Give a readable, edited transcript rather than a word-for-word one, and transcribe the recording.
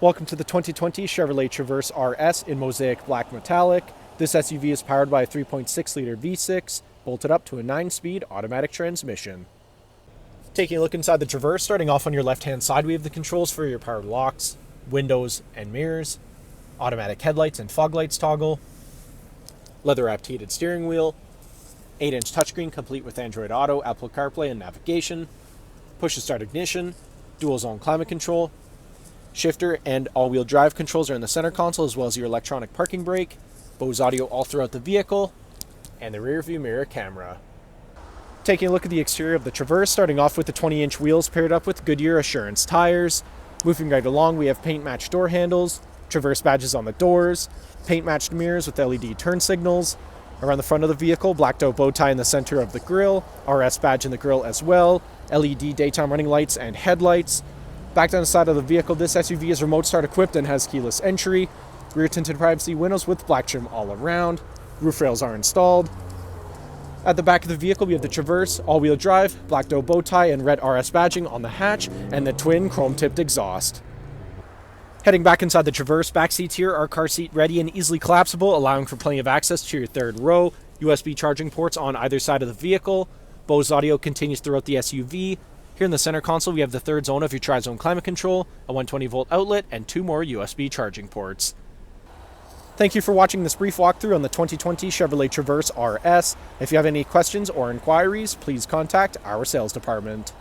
Welcome to the 2020 Chevrolet Traverse RS in Mosaic Black Metallic. This SUV is powered by a 3.6-liter V6, bolted up to a 9-speed automatic transmission. Taking a look inside the Traverse, starting off on your left-hand side, we have the controls for your power locks, windows and mirrors, automatic headlights and fog lights toggle, leather-wrapped heated steering wheel, 8-inch touchscreen complete with Android Auto, Apple CarPlay and navigation, push-to-start ignition, dual-zone climate control, shifter and all-wheel drive controls are in the center console, as well as your electronic parking brake, Bose audio all throughout the vehicle, and the rear-view mirror camera. Taking a look at the exterior of the Traverse, starting off with the 20-inch wheels paired up with Goodyear Assurance tires. Moving right along, we have paint-matched door handles, Traverse badges on the doors, paint-matched mirrors with LED turn signals. Around the front of the vehicle, blacked-out bow tie in the center of the grille, RS badge in the grille as well, LED daytime running lights and headlights. Back down the side of the vehicle, this SUV is remote start equipped and has keyless entry. Rear tinted privacy windows with black trim all around. Roof rails are installed. At the back of the vehicle, we have the Traverse, all-wheel drive, black doe bow tie and red RS badging on the hatch, and the twin chrome-tipped exhaust. Heading back inside the Traverse, back seats here are car seat ready and easily collapsible, allowing for plenty of access to your third row. USB charging ports on either side of the vehicle. Bose audio continues throughout the SUV. Here in the center console, we have the third zone of your tri-zone climate control, a 120-volt outlet, and 2 more USB charging ports. Thank you for watching this brief walkthrough on the 2020 Chevrolet Traverse RS. If you have any questions or inquiries, please contact our sales department.